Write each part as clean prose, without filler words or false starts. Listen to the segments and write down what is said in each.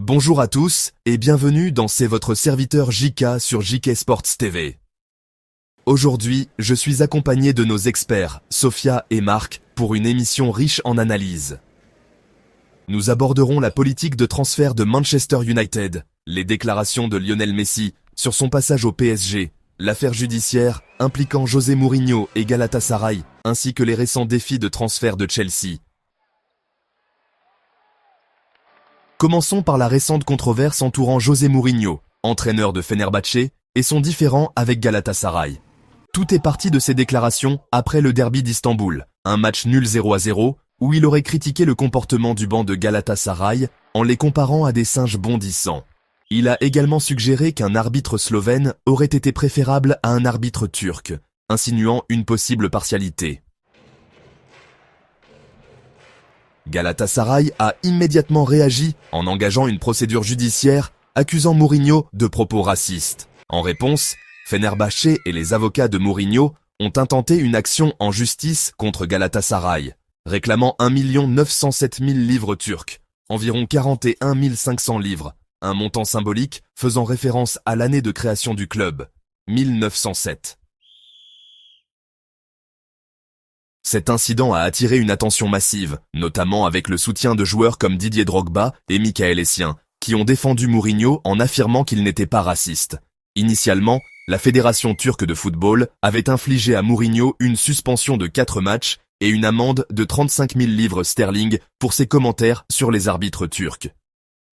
Bonjour à tous et bienvenue dans C'est votre serviteur JK sur JK Sports TV. Aujourd'hui, je suis accompagné de nos experts, Sophia et Marc, pour une émission riche en analyses. Nous aborderons la politique de transfert de Manchester United, les déclarations de Lionel Messi sur son passage au PSG, l'affaire judiciaire impliquant José Mourinho et Galatasaray, ainsi que les récents défis de transfert de Chelsea. Commençons par la récente controverse entourant José Mourinho, entraîneur de Fenerbahçe, et son différend avec Galatasaray. Tout est parti de ses déclarations après le derby d'Istanbul, un match nul 0-0, où il aurait critiqué le comportement du banc de Galatasaray en les comparant à des singes bondissants. Il a également suggéré qu'un arbitre slovène aurait été préférable à un arbitre turc, insinuant une possible partialité. Galatasaray a immédiatement réagi en engageant une procédure judiciaire accusant Mourinho de propos racistes. En réponse, Fenerbahçe et les avocats de Mourinho ont intenté une action en justice contre Galatasaray, réclamant 1 907 000 livres turcs, environ 41 500 livres, un montant symbolique faisant référence à l'année de création du club, 1907. Cet incident a attiré une attention massive, notamment avec le soutien de joueurs comme Didier Drogba et Michael Essien, qui ont défendu Mourinho en affirmant qu'il n'était pas raciste. Initialement, la Fédération turque de football avait infligé à Mourinho une suspension de 4 matchs et une amende de 35 000 livres sterling pour ses commentaires sur les arbitres turcs.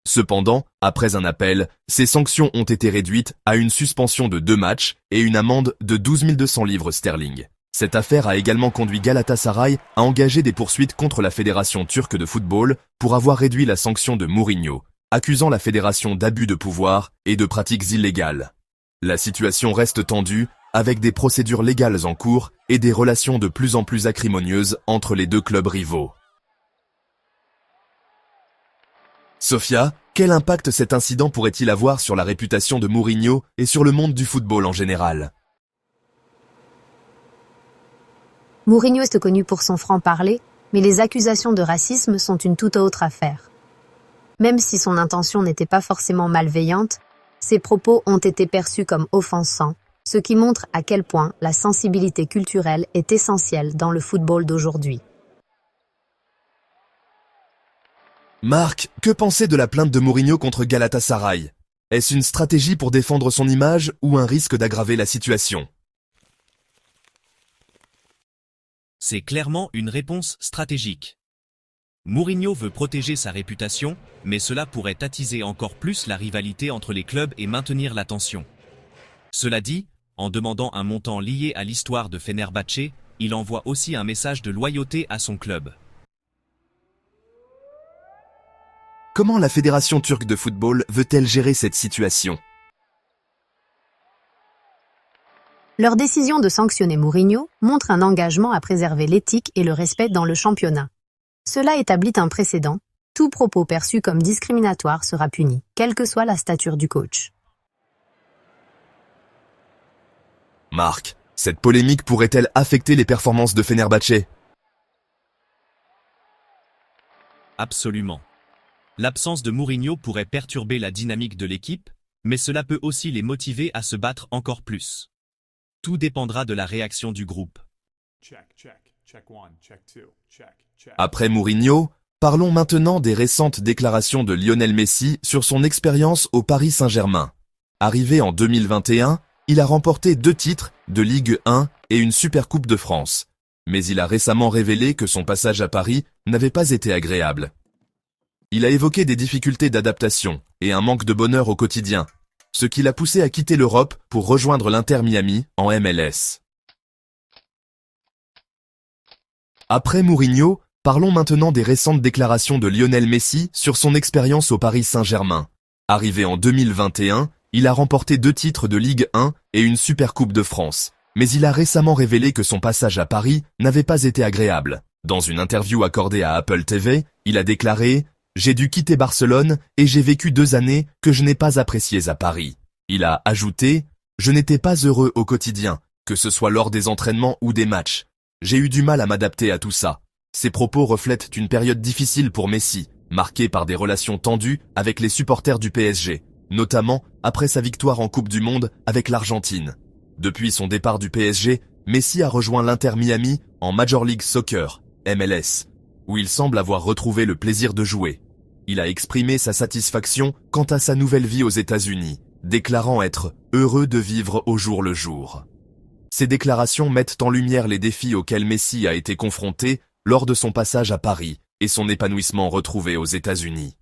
Cependant, après un appel, ces sanctions ont été réduites à une suspension de 2 matchs et une amende de 12 200 livres sterling. Cette affaire a également conduit Galatasaray à engager des poursuites contre la Fédération turque de football pour avoir réduit la sanction de Mourinho, accusant la fédération d'abus de pouvoir et de pratiques illégales. La situation reste tendue, avec des procédures légales en cours et des relations de plus en plus acrimonieuses entre les deux clubs rivaux. Sophia, quel impact cet incident pourrait-il avoir sur la réputation de Mourinho et sur le monde du football en général ? Mourinho est connu pour son franc-parler, mais les accusations de racisme sont une toute autre affaire. Même si son intention n'était pas forcément malveillante, ses propos ont été perçus comme offensants, ce qui montre à quel point la sensibilité culturelle est essentielle dans le football d'aujourd'hui. Marc, que penser de la plainte de Mourinho contre Galatasaray ? Est-ce une stratégie pour défendre son image ou un risque d'aggraver la situation ? C'est clairement une réponse stratégique. Mourinho veut protéger sa réputation, mais cela pourrait attiser encore plus la rivalité entre les clubs et maintenir la tension. Cela dit, en demandant un montant lié à l'histoire de Fenerbahçe, il envoie aussi un message de loyauté à son club. Comment la Fédération turque de football veut-elle gérer cette situation ? Leur décision de sanctionner Mourinho montre un engagement à préserver l'éthique et le respect dans le championnat. Cela établit un précédent. Tout propos perçu comme discriminatoire sera puni, quelle que soit la stature du coach. Marc, cette polémique pourrait-elle affecter les performances de Fenerbahçe ? Absolument. L'absence de Mourinho pourrait perturber la dynamique de l'équipe, mais cela peut aussi les motiver à se battre encore plus. Tout dépendra de la réaction du groupe. Après Mourinho, parlons maintenant des récentes déclarations de Lionel Messi sur son expérience au Paris Saint-Germain. Arrivé en 2021, il a remporté 2 titres de Ligue 1 et une Supercoupe de France. Mais il a récemment révélé que son passage à Paris n'avait pas été agréable. Il a évoqué des difficultés d'adaptation et un manque de bonheur au quotidien, ce qui l'a poussé à quitter l'Europe pour rejoindre l'Inter Miami en MLS. Après Mourinho, parlons maintenant des récentes déclarations de Lionel Messi sur son expérience au Paris Saint-Germain. Arrivé en 2021, il a remporté 2 titres de Ligue 1 et une Supercoupe de France. Mais il a récemment révélé que son passage à Paris n'avait pas été agréable. Dans une interview accordée à Apple TV, il a déclaré « J'ai dû quitter Barcelone et j'ai vécu 2 années que je n'ai pas appréciées à Paris. » Il a ajouté « Je n'étais pas heureux au quotidien, que ce soit lors des entraînements ou des matchs. J'ai eu du mal à m'adapter à tout ça. » Ces propos reflètent une période difficile pour Messi, marqué par des relations tendues avec les supporters du PSG, notamment après sa victoire en Coupe du Monde avec l'Argentine. Depuis son départ du PSG, Messi a rejoint l'Inter Miami en Major League Soccer, MLS, où il semble avoir retrouvé le plaisir de jouer. Il a exprimé sa satisfaction quant à sa nouvelle vie aux États-Unis, déclarant être heureux de vivre au jour le jour. Ces déclarations mettent en lumière les défis auxquels Messi a été confronté lors de son passage à Paris et son épanouissement retrouvé aux États-Unis.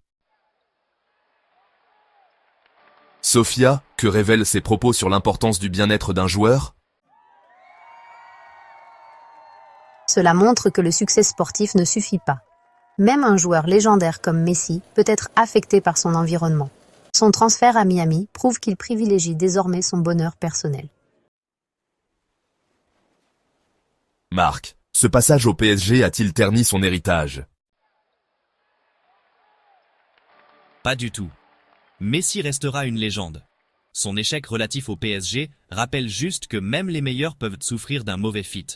Sofia, que révèlent ses propos sur l'importance du bien-être d'un joueur? Cela montre que le succès sportif ne suffit pas. Même un joueur légendaire comme Messi peut être affecté par son environnement. Son transfert à Miami prouve qu'il privilégie désormais son bonheur personnel. Marc, ce passage au PSG a-t-il terni son héritage? Pas du tout. Messi restera une légende. Son échec relatif au PSG rappelle juste que même les meilleurs peuvent souffrir d'un mauvais fit.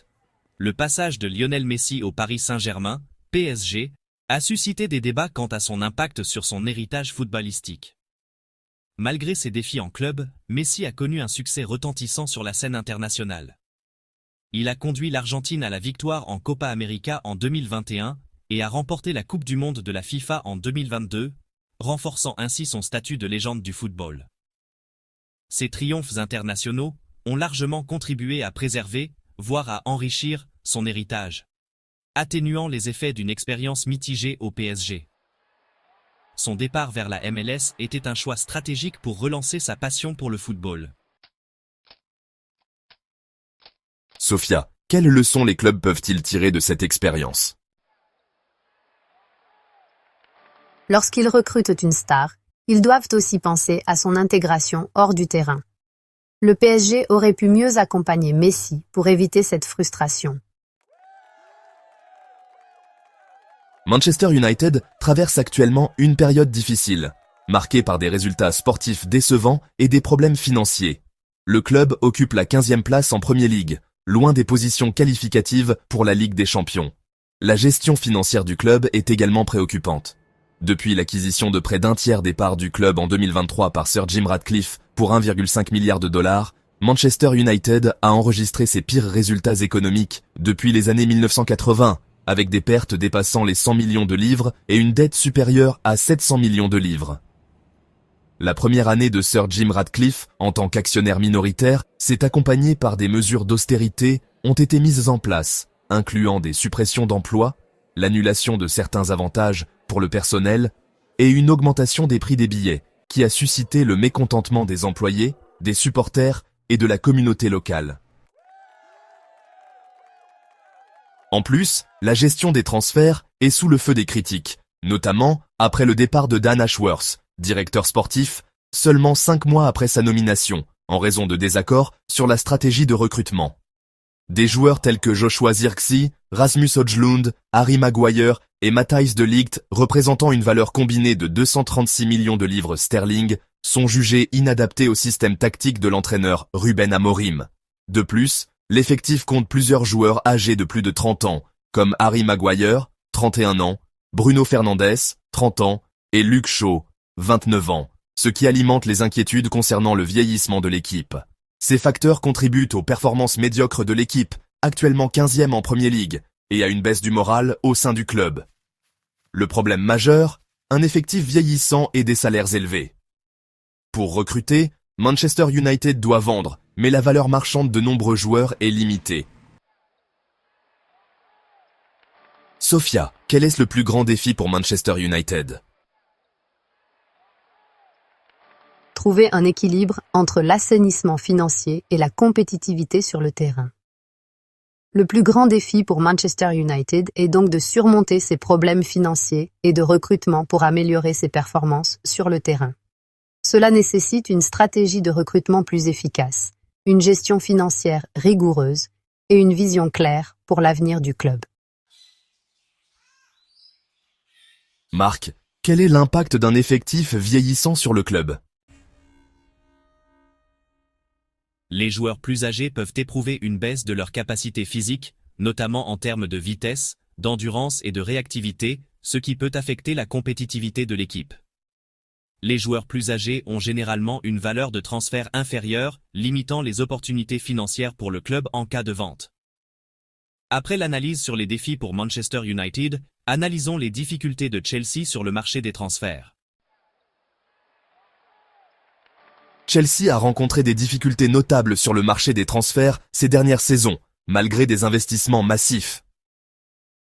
Le passage de Lionel Messi au Paris Saint-Germain, PSG, a suscité des débats quant à son impact sur son héritage footballistique. Malgré ses défis en club, Messi a connu un succès retentissant sur la scène internationale. Il a conduit l'Argentine à la victoire en Copa América en 2021 et a remporté la Coupe du Monde de la FIFA en 2022, renforçant ainsi son statut de légende du football. Ces triomphes internationaux ont largement contribué à préserver, voire à enrichir, son héritage, atténuant les effets d'une expérience mitigée au PSG. Son départ vers la MLS était un choix stratégique pour relancer sa passion pour le football. Sofia, quelles leçons les clubs peuvent-ils tirer de cette expérience? Lorsqu'ils recrutent une star, ils doivent aussi penser à son intégration hors du terrain. Le PSG aurait pu mieux accompagner Messi pour éviter cette frustration. Manchester United traverse actuellement une période difficile, marquée par des résultats sportifs décevants et des problèmes financiers. Le club occupe la 15e place en Premier League, loin des positions qualificatives pour la Ligue des Champions. La gestion financière du club est également préoccupante. Depuis l'acquisition de près d'un tiers des parts du club en 2023 par Sir Jim Ratcliffe pour 1,5 milliard de dollars, Manchester United a enregistré ses pires résultats économiques depuis les années 1980, avec des pertes dépassant les 100 millions de livres et une dette supérieure à 700 millions de livres. La première année de Sir Jim Ratcliffe, en tant qu'actionnaire minoritaire, s'est accompagnée par des mesures d'austérité ont été mises en place, incluant des suppressions d'emplois, l'annulation de certains avantages pour le personnel et une augmentation des prix des billets, qui a suscité le mécontentement des employés, des supporters et de la communauté locale. En plus, la gestion des transferts est sous le feu des critiques, notamment après le départ de Dan Ashworth, directeur sportif, seulement 5 mois après sa nomination, en raison de désaccords sur la stratégie de recrutement. Des joueurs tels que Joshua Zirkzee, Rasmus Højlund, Harry Maguire et Matthijs de Ligt, représentant une valeur combinée de 236 millions de livres sterling, sont jugés inadaptés au système tactique de l'entraîneur Ruben Amorim. De plus, l'effectif compte plusieurs joueurs âgés de plus de 30 ans, comme Harry Maguire, 31 ans, Bruno Fernandes, 30 ans, et Luke Shaw, 29 ans, ce qui alimente les inquiétudes concernant le vieillissement de l'équipe. Ces facteurs contribuent aux performances médiocres de l'équipe, actuellement 15e en Premier League, et à une baisse du moral au sein du club. Le problème majeur, un effectif vieillissant et des salaires élevés. Pour recruter, Manchester United doit vendre, mais la valeur marchande de nombreux joueurs est limitée. Sofia, quel est le plus grand défi pour Manchester United? Trouver un équilibre entre l'assainissement financier et la compétitivité sur le terrain. Le plus grand défi pour Manchester United est donc de surmonter ses problèmes financiers et de recrutement pour améliorer ses performances sur le terrain. Cela nécessite une stratégie de recrutement plus efficace, une gestion financière rigoureuse et une vision claire pour l'avenir du club. Marc, quel est l'impact d'un effectif vieillissant sur le club? Les joueurs plus âgés peuvent éprouver une baisse de leur capacité physique, notamment en termes de vitesse, d'endurance et de réactivité, ce qui peut affecter la compétitivité de l'équipe. Les joueurs plus âgés ont généralement une valeur de transfert inférieure, limitant les opportunités financières pour le club en cas de vente. Après l'analyse sur les défis pour Manchester United, analysons les difficultés de Chelsea sur le marché des transferts. Chelsea a rencontré des difficultés notables sur le marché des transferts ces dernières saisons, malgré des investissements massifs.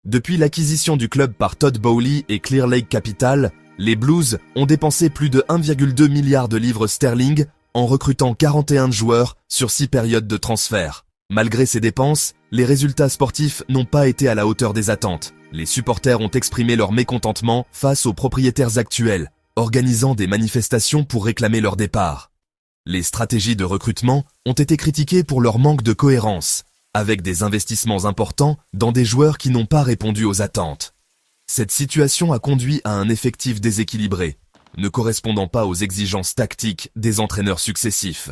Depuis l'acquisition du club par Todd Boehly et Clear Lake Capital, les Blues ont dépensé plus de 1,2 milliard de livres sterling en recrutant 41 joueurs sur 6 périodes de transfert. Malgré ces dépenses, les résultats sportifs n'ont pas été à la hauteur des attentes. Les supporters ont exprimé leur mécontentement face aux propriétaires actuels, organisant des manifestations pour réclamer leur départ. Les stratégies de recrutement ont été critiquées pour leur manque de cohérence, avec des investissements importants dans des joueurs qui n'ont pas répondu aux attentes. Cette situation a conduit à un effectif déséquilibré, ne correspondant pas aux exigences tactiques des entraîneurs successifs.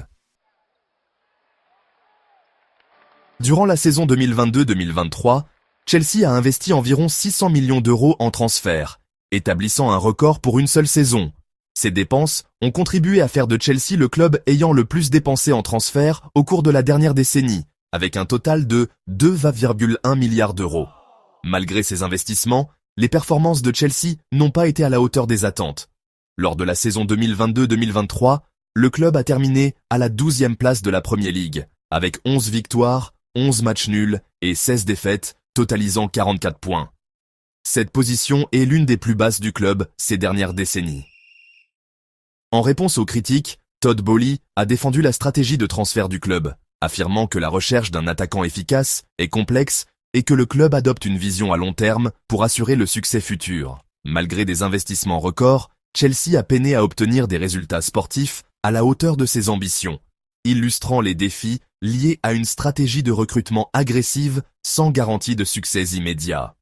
Durant la saison 2022-2023, Chelsea a investi environ 600 millions d'euros en transferts, établissant un record pour une seule saison. Ces dépenses ont contribué à faire de Chelsea le club ayant le plus dépensé en transferts au cours de la dernière décennie, avec un total de 2,1 milliards d'euros. Malgré ces investissements, les performances de Chelsea n'ont pas été à la hauteur des attentes. Lors de la saison 2022-2023, le club a terminé à la 12e place de la Premier League, avec 11 victoires, 11 matchs nuls et 16 défaites, totalisant 44 points. Cette position est l'une des plus basses du club ces dernières décennies. En réponse aux critiques, Todd Boehly a défendu la stratégie de transfert du club, affirmant que la recherche d'un attaquant efficace est complexe et que le club adopte une vision à long terme pour assurer le succès futur. Malgré des investissements records, Chelsea a peiné à obtenir des résultats sportifs à la hauteur de ses ambitions, illustrant les défis liés à une stratégie de recrutement agressive sans garantie de succès immédiat.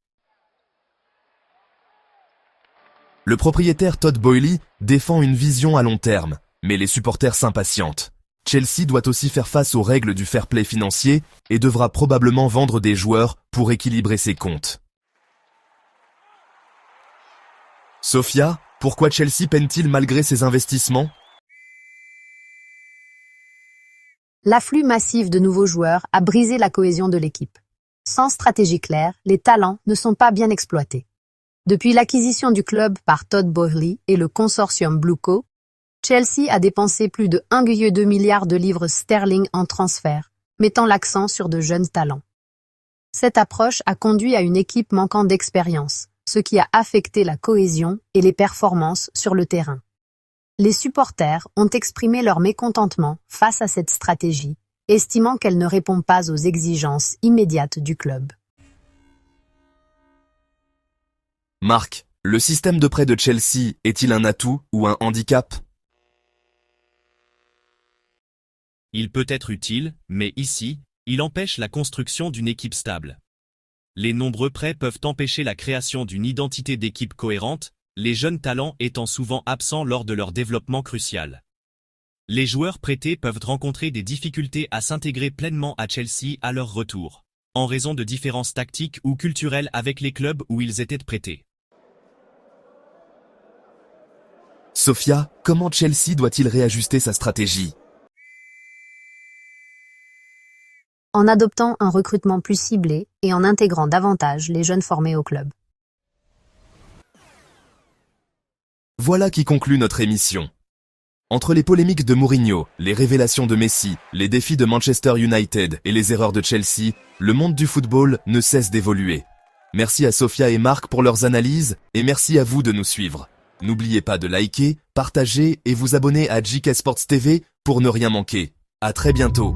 Le propriétaire Todd Boehly défend une vision à long terme, mais les supporters s'impatientent. Chelsea doit aussi faire face aux règles du fair play financier et devra probablement vendre des joueurs pour équilibrer ses comptes. Sophia, pourquoi Chelsea peine-t-il malgré ses investissements ? L'afflux massif de nouveaux joueurs a brisé la cohésion de l'équipe. Sans stratégie claire, les talents ne sont pas bien exploités. Depuis l'acquisition du club par Todd Boehly et le consortium Blueco, Chelsea a dépensé plus de 1,2 milliard de livres sterling en transferts, mettant l'accent sur de jeunes talents. Cette approche a conduit à une équipe manquant d'expérience, ce qui a affecté la cohésion et les performances sur le terrain. Les supporters ont exprimé leur mécontentement face à cette stratégie, estimant qu'elle ne répond pas aux exigences immédiates du club. Marc, le système de prêt de Chelsea est-il un atout ou un handicap ? Il peut être utile, mais ici, il empêche la construction d'une équipe stable. Les nombreux prêts peuvent empêcher la création d'une identité d'équipe cohérente, les jeunes talents étant souvent absents lors de leur développement crucial. Les joueurs prêtés peuvent rencontrer des difficultés à s'intégrer pleinement à Chelsea à leur retour, en raison de différences tactiques ou culturelles avec les clubs où ils étaient prêtés. Sophia, comment Chelsea doit-il réajuster sa stratégie ? En adoptant un recrutement plus ciblé et en intégrant davantage les jeunes formés au club. Voilà qui conclut notre émission. Entre les polémiques de Mourinho, les révélations de Messi, les défis de Manchester United et les erreurs de Chelsea, le monde du football ne cesse d'évoluer. Merci à Sophia et Marc pour leurs analyses et merci à vous de nous suivre. N'oubliez pas de liker, partager et vous abonner à JK Sports TV pour ne rien manquer. À très bientôt.